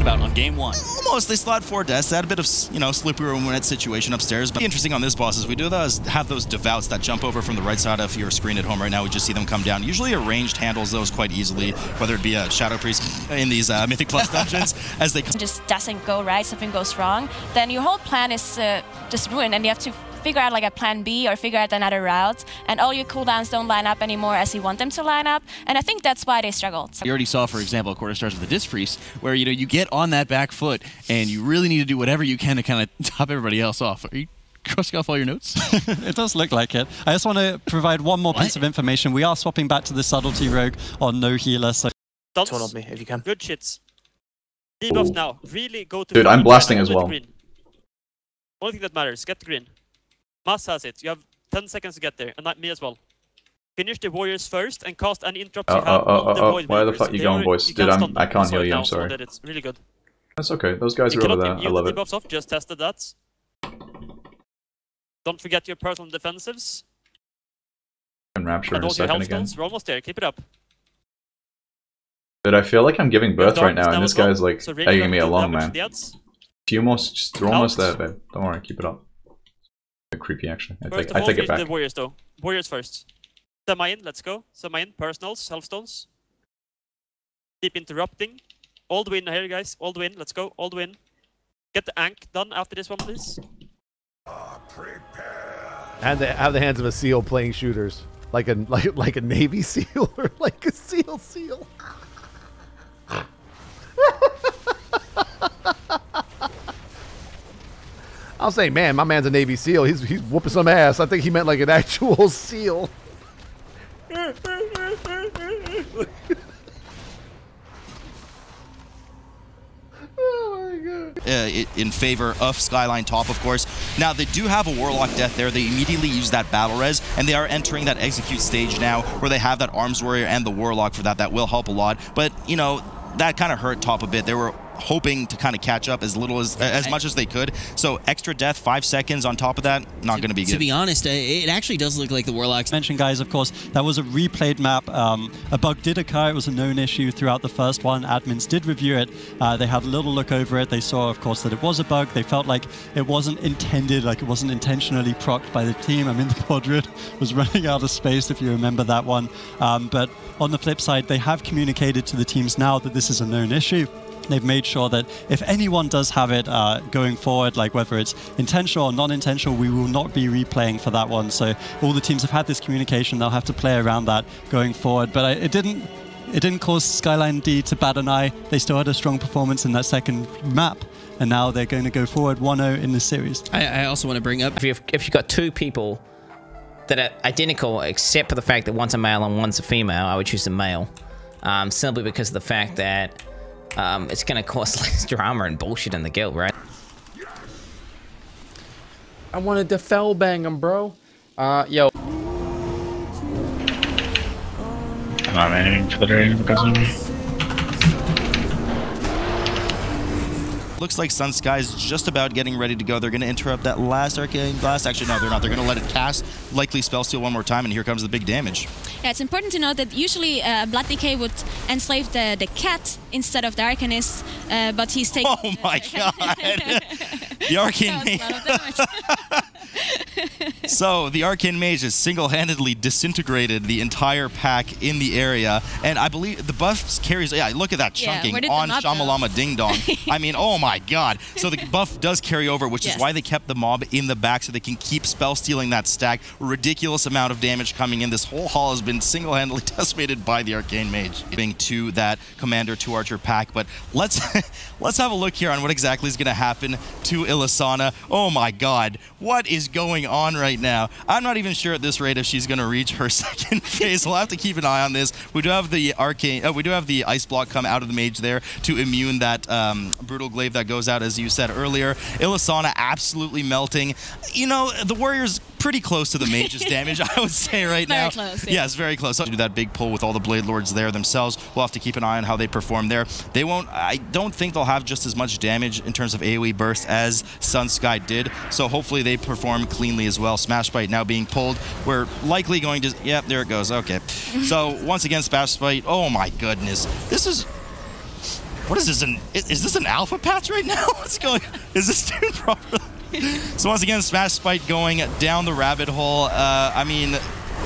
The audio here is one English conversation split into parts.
about on game 1. Almost. They slot 4 deaths. They had a bit of, you know, slippery room situation upstairs. But interesting on this boss is we do have those devoutes that jump over from the right side of your screen at home right now. We just see them come down. Usually a ranged handles those quite easily, whether it be a shadowpriest in these Mythic Plus dungeons as they come. It just doesn't go right, something goes wrong, then your whole plan is just ruined, and you have to figure out like a plan B or figure out another route, and all your cooldowns don't line up anymore as you want them to line up, and I think that's why they struggled. You already saw, for example, Quarter Stars with the Disc Priest, where you get on that back foot and you really need to do whatever you can to kind of top everybody else off. Are you crossing off all your notes? It does look like it. I just want to provide one more piece of information. We are swapping back to the Subtlety Rogue on no healer, so... Turn on me if you can. Good shits. Debuff now. Really go to... Dude, I'm blasting as well. Green. Only thing that matters, get the green. Mas has it. You have 10 seconds to get there, and me as well. Finish the warriors first and cast any interrupts you have on the void. Where the fuck you going, boys? Dude, I can't heal you, I'm sorry. It's really good. That's okay, those guys are over there, I love it. Debuffs off, just tested that. Don't forget your personal defensives. And Rapture in a second again. We're almost there, keep it up. Dude, I feel like I'm giving birth right now, and this guy's like egging me along, man. You're almost there, babe. Don't worry, keep it up. Creepy, actually. I take it back. The warriors, though. Warriors first. Semi-in, let's go. Semi-in, personals, healthstones. Deep interrupting. All the win here, guys. All the win, let's go. All the win. Get the Ankh done after this one, please. And they have the hands of a seal playing shooters. Like a Navy SEAL or like a SEAL. I'll say, man, my man's a Navy SEAL. He's whooping some ass. I think he meant like an actual SEAL. Oh my god. In favor of Skyline top, of course. Now, they do have a Warlock death there. They immediately use that battle res, and they are entering that execute stage now where they have that Arms Warrior and the Warlock for that. That will help a lot. But, you know, that kind of hurt top a bit. They were hoping to kind of catch up as much as they could. So extra death, 5 seconds on top of that, not going to be good. To be honest, it actually does look like the Warlocks. Mention, guys, of course, that was a replayed map. A bug did occur. It was a known issue throughout the first one. Admins did review it. They had a little look over it. They saw, of course, that it was a bug. They felt like it wasn't intended, like it wasn't intentionally procced by the team. I mean, the Podrid was running out of space, if you remember that one. But on the flip side, they have communicated to the teams now that this is a known issue. They've made sure that if anyone does have it going forward, like whether it's intentional or non-intentional, we will not be replaying for that one. So all the teams have had this communication. They'll have to play around that going forward. But it didn't cause Skyline D to bat an eye. They still had a strong performance in that second map. And now they're going to go forward 1-0 in the series. I also want to bring up... If you've got two people that are identical, except for the fact that one's a male and one's a female, I would choose the male. Simply because of the fact that it's going to cause less drama and bullshit in the guild, right? I wanted to fell bang him, bro. Yo. I'm aiming for the drain because of me. Looks like Sunsky's just about getting ready to go. They're going to interrupt that last Arcane Blast. Actually, no, they're not. They're going to let it cast, likely spell steal one more time, and here comes the big damage. Yeah, it's important to note that usually Blood Decay would enslave the cat instead of the Arcanist, but he's taking... Oh my god! The Arcane Mage... So, the Arcane Mage has single-handedly disintegrated the entire pack in the area, and I believe the buff carries... Yeah, look at that chunking on Shamalama Ding Dong. I mean, oh my god. So the buff does carry over, which is why they kept the mob in the back so they can keep spell stealing that stack. Ridiculous amount of damage coming in. This whole hall has been single-handedly decimated by the Arcane Mage. Being to that Commander 2 Archer pack, but let's have a look here on what exactly is going to happen to Ilisana. Oh my god. What is going on right now? I'm not even sure at this rate if she's going to reach her second phase. We'll have to keep an eye on this. We do have the Arcane, we do have the Ice Block come out of the Mage there to immune that Brutal Glaive that goes out, as you said earlier. Ilisana absolutely melting. You know, the Warrior's pretty close to the Mage's damage, I would say right now. Very close, yes, very close. So do that big pull with all the Blade Lords there themselves. We'll have to keep an eye on how they perform there. They won't, I don't think they'll have just as much damage in terms of AoE burst as Sunsky did, so hopefully they perform cleanly as well. Smashpite now being pulled. We're likely going to, yep, there it goes, okay. So once again, Smashpite, oh my goodness. This is What is this? Is this an alpha patch right now? What's going? Is this doing properly? So once again, Smashpite going down the rabbit hole. I mean,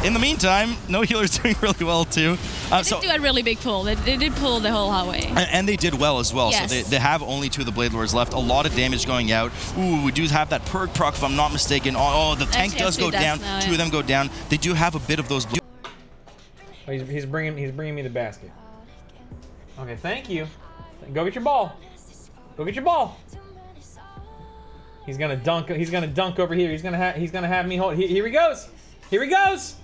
in the meantime, no healer's doing really well too. They did do a really big pull. They did pull the whole highway. And they did well as well. Yes. So they have only 2 of the Blade Lords left. A lot of damage going out. Ooh, we do have that perk proc if I'm not mistaken. Oh, the tank does go down. Now, 2 of them go down. They do have a bit of those. Oh, he's bringing me the basket. Okay, thank you. Go get your ball. Go get your ball. He's gonna dunk. He's gonna dunk over here. He's gonna have me hold. Here he goes. Here he goes.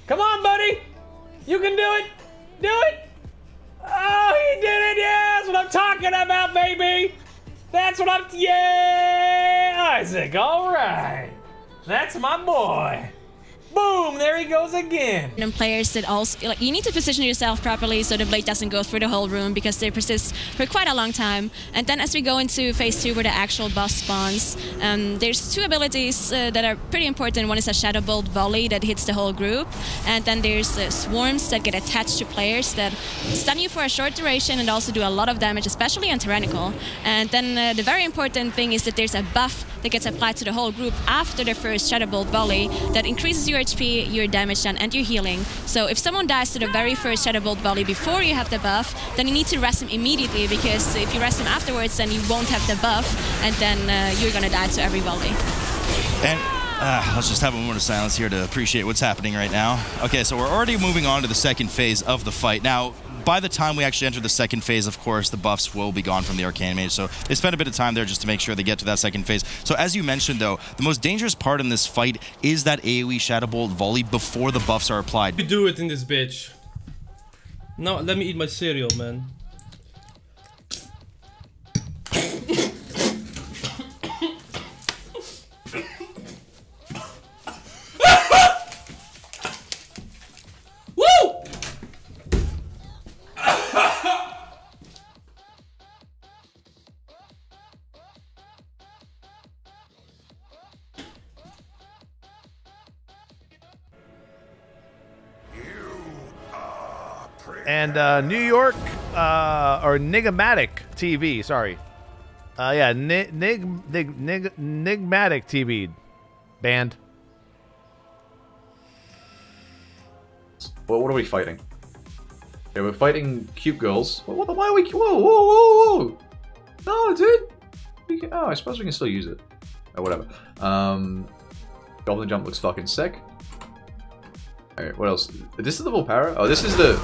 Come on, buddy. You can do it. Do it. Oh, he did it. Yeah, that's what I'm talking about, baby. That's what I'm. Yeah, Isaac. All right. That's my boy. Boom! There he goes again. And players that also, like, you need to position yourself properly so the blade doesn't go through the whole room because they persist for quite a long time. And then as we go into phase 2 where the actual boss spawns, there's 2 abilities that are pretty important. One is a Shadow Bolt Volley that hits the whole group, and then there's swarms that get attached to players that stun you for a short duration and also do a lot of damage, especially on Tyrannical. And then the very important thing is that there's a buff that gets applied to the whole group after the first Shadow Bolt Volley that increases your HP, your damage done, and your healing. So if someone dies to the very first Shadow Bolt Volley before you have the buff, then you need to rest him immediately, because if you rest him afterwards, then you won't have the buff, and then you're gonna die to every volley. And let's just have a moment of silence here to appreciate what's happening right now. Okay, so we're already moving on to the second phase of the fight. Now, by the time we actually enter the second phase, of course, the buffs will be gone from the Arcane Mage, so they spend a bit of time there just to make sure they get to that second phase. So as you mentioned, though, the most dangerous part in this fight is that AoE Shadow Bolt Volley before the buffs are applied. You do it in this bitch. No, let me eat my cereal, man. Woo! And New York, or Nigmatic TV, sorry. Yeah, Nigmatic TV banned. What are we fighting? Okay, we're fighting cute girls. Why are we? Whoa! No, dude. Oh, I suppose we can still use it. Oh, whatever. Goblin Jump looks fucking sick. Alright, what else? This is the Volpara? Oh, this is the...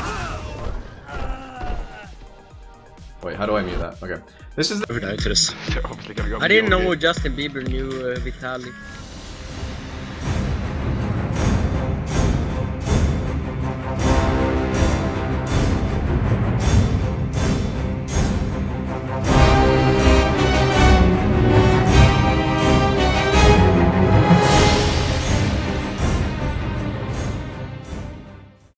Wait, how do I mute that? Okay. This is the... I didn't know Justin Bieber knew Vitaly.